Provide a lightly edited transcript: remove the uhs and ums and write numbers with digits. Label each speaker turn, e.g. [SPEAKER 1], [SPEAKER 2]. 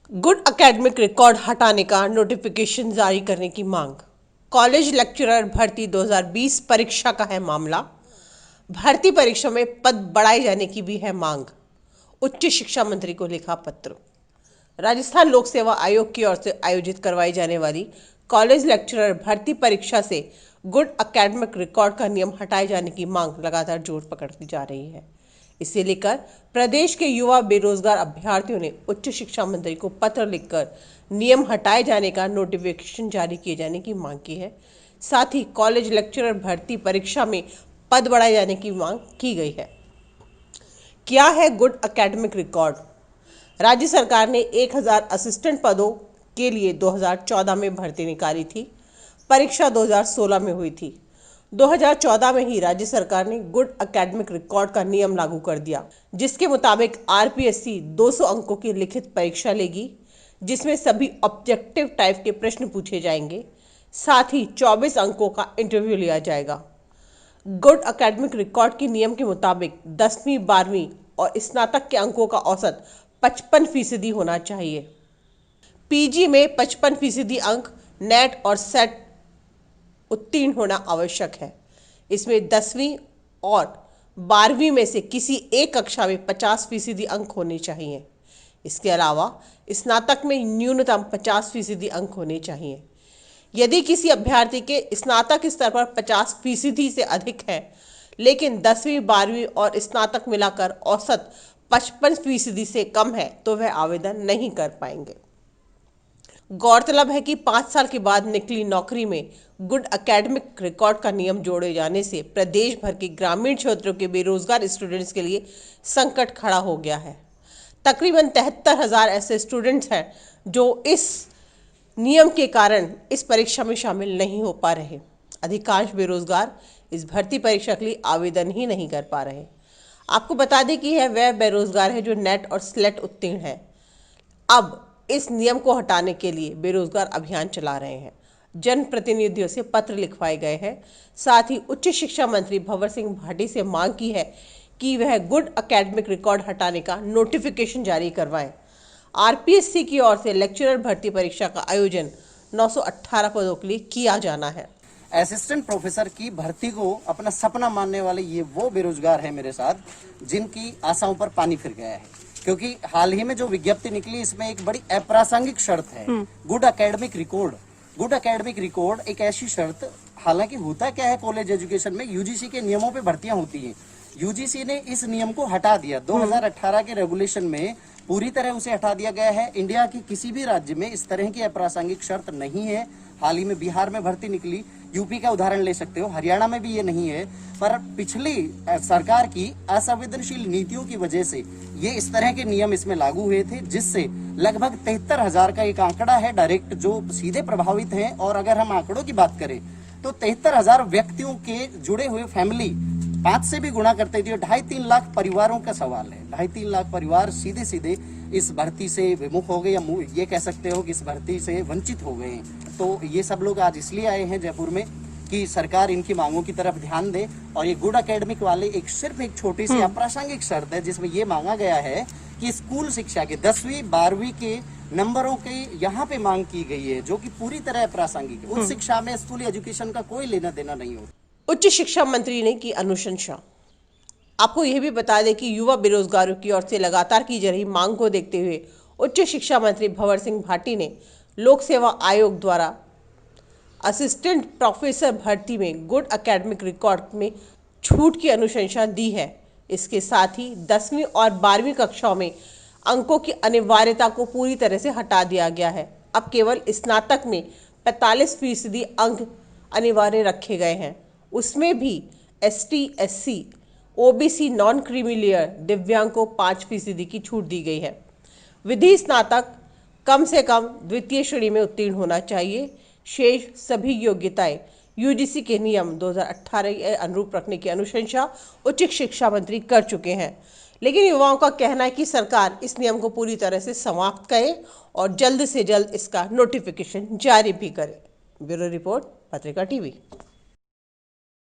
[SPEAKER 1] Good academic record हटाने का notification जारी करने की मांग। कॉलेज लेक्चरर भर्ती 2020 परीक्षा का है मामला। भर्ती परीक्षा में पद बढ़ाए जाने की भी है मांग। उच्च शिक्षा मंत्री को लिखा पत्र। राजस्थान लोक सेवा आयोग की ओर से आयोजित करवाई जाने वाली कॉलेज लेक्चरर भर्ती परीक्षा से गुड एकेडमिक रिकॉर्ड का नियम हटाए जाने की मांग लगातार जोर पकड़ती जा रही है। इसे लेकर प्रदेश के युवा बेरोजगार अभ्यर्थियों ने उच्च शिक्षा मंत्री को पत्र लिखकर नियम हटाए जाने का नोटिफिकेशन जारी किए जाने की मांग की है। साथ ही कॉलेज लेक्चरर भर्ती परीक्षा में पद बढ़ाए जाने की मांग की गई है। क्या है गुड एकेडमिक रिकॉर्ड? राज्य सरकार ने 1000 असिस्टेंट पदों के लिए 2014 में भर्ती निकाली थी। परीक्षा 2016 में हुई थी। 2014 में ही राज्य सरकार ने गुड एकेडमिक रिकॉर्ड का नियम लागू कर दिया, जिसके मुताबिक आरपीएससी 200 अंकों की लिखित परीक्षा लेगी, जिसमें सभी ऑब्जेक्टिव टाइप के प्रश्न पूछे जाएंगे। साथ ही 24 अंकों का इंटरव्यू लिया जाएगा। गुड एकेडमिक रिकॉर्ड के नियम के मुताबिक 10वीं 12वीं और स्नातक के अंकों का औसत 55% होना चाहिए। पीजी में 55% अंक, नेट और सेट उत्तीर्ण होना आवश्यक है। इसमें 10वीं और 12वीं में से किसी एक कक्षा में 50% अंक होने चाहिए। इसके अलावा स्नातक में न्यूनतम 50% अंक होने चाहिए। यदि किसी अभ्यर्थी के स्नातक स्तर पर 50% से अधिक है, लेकिन 10वीं 12वीं और स्नातक मिलाकर औसत 55% से कम है, तो वह आवेदन नहीं कर पाएंगे। गौरतलब है कि 5 साल के बाद निकली नौकरी में गुड एकेडमिक रिकॉर्ड का नियम जोड़े जाने से प्रदेश भर के ग्रामीण क्षेत्रों के बेरोजगार स्टूडेंट्स के लिए संकट खड़ा हो गया है। तकरीबन 73,000 ऐसे स्टूडेंट्स हैं जो इस नियम के कारण इस परीक्षा में शामिल नहीं हो पा रहे। अधिकांश बेरोजगार इस भर्ती परीक्षा के लिए आवेदन ही नहीं कर पा रहे। आपको बता दें कि वह बेरोजगार है जो नेट और स्लेट उत्तीर्ण है। अब इस नियम को हटाने के लिए बेरोजगार अभियान चला रहे हैं। जनप्रतिनिधियों से पत्र लिखवाए गए हैं। साथ ही उच्च शिक्षा मंत्री भंवर सिंह भाटी से मांग की है कि वह गुड एकेडमिक रिकॉर्ड हटाने का नोटिफिकेशन जारी करवाएं। आरपीएससी की ओर से लेक्चरर भर्ती परीक्षा का आयोजन 918 पदों के लिए किया जाना है।
[SPEAKER 2] असिस्टेंट प्रोफेसर की भर्ती को अपना सपना मानने वाले ये वो बेरोजगार है मेरे साथ, जिनकी आशाओं पर पानी फिर गया है, क्योंकि हाल ही में जो विज्ञप्ति निकली इसमें एक बड़ी अप्रासंगिक शर्त है, good academic record. Good academic record एक ऐसी शर्त, हालांकि होता क्या है कॉलेज एजुकेशन में यूजीसी के नियमों पे भर्तियां होती हैं। यूजीसी ने इस नियम को हटा दिया। 2018 के रेगुलेशन में पूरी तरह उसे हटा दिया गया है। इंडिया के किसी भी राज्य में इस तरह की अप्रासंगिक शर्त नहीं है। हाल ही में बिहार में भर्ती निकली, यूपी का उदाहरण ले सकते हो, हरियाणा में भी ये नहीं है। पर पिछली सरकार की असंवेदनशील नीतियों की वजह से ये इस तरह के नियम इसमें लागू हुए थे, जिससे लगभग 73,000 का एक आंकड़ा है डायरेक्ट जो सीधे प्रभावित हैं। और अगर हम आंकड़ों की बात करें तो 73,000 व्यक्तियों के जुड़े हुए फैमिली 5 से भी गुणा करते थे। 2.5-3 लाख परिवारों का सवाल है। 2.5-3 लाख परिवार सीधे सीधे इस भर्ती से विमुख हो गए, या ये कह सकते हो कि इस भर्ती से वंचित हो गए। तो ये सब लोग आज इसलिए आए हैं जयपुर में कि सरकार इनकी मांगों की तरफ ध्यान दे। और ये गुड एकेडमिक वाले सिर्फ एक छोटी सी अप्रासंगिक शर्त है, जिसमें ये मांगा गया है कि स्कूल शिक्षा के 10वीं 12वीं के नंबरों की यहाँ पे मांग की गई है, जो कि पूरी तरह अप्रासंगिक है। उच्च शिक्षा में स्कूल एजुकेशन का कोई लेना देना नहीं होता।
[SPEAKER 1] उच्च शिक्षा मंत्री ने की अनुशंसा। आपको यह भी बता दें कि युवा बेरोजगारों की ओर से लगातार की जा रही मांग को देखते हुए उच्च शिक्षा मंत्री भंवर सिंह भाटी ने लोक सेवा आयोग द्वारा असिस्टेंट प्रोफेसर भर्ती में गुड एकेडमिक रिकॉर्ड में छूट की अनुशंसा दी है। इसके साथ ही 10वीं और 12वीं कक्षाओं में अंकों की अनिवार्यता को पूरी तरह से हटा दिया गया है। अब केवल स्नातक में 45% अंक अनिवार्य रखे गए हैं। उसमें भी ST, SC, OBC, non creamy layer, दिव्यांग को 5% की छूट दी गई है। विधि स्नातक कम से कम द्वितीय श्रेणी में उत्तीर्ण होना चाहिए। शेष सभी योग्यताएं यूजीसी के नियम 2018 के अनुरूप रखने की अनुशंसा उच्च शिक्षा मंत्री कर चुके हैं। लेकिन युवाओं का कहना है कि सरकार इस नियम को पूरी तरह से समाप्त करे और जल्द से जल्द इसका नोटिफिकेशन जारी भी करे। ब्यूरो रिपोर्ट, पत्रिका टीवी।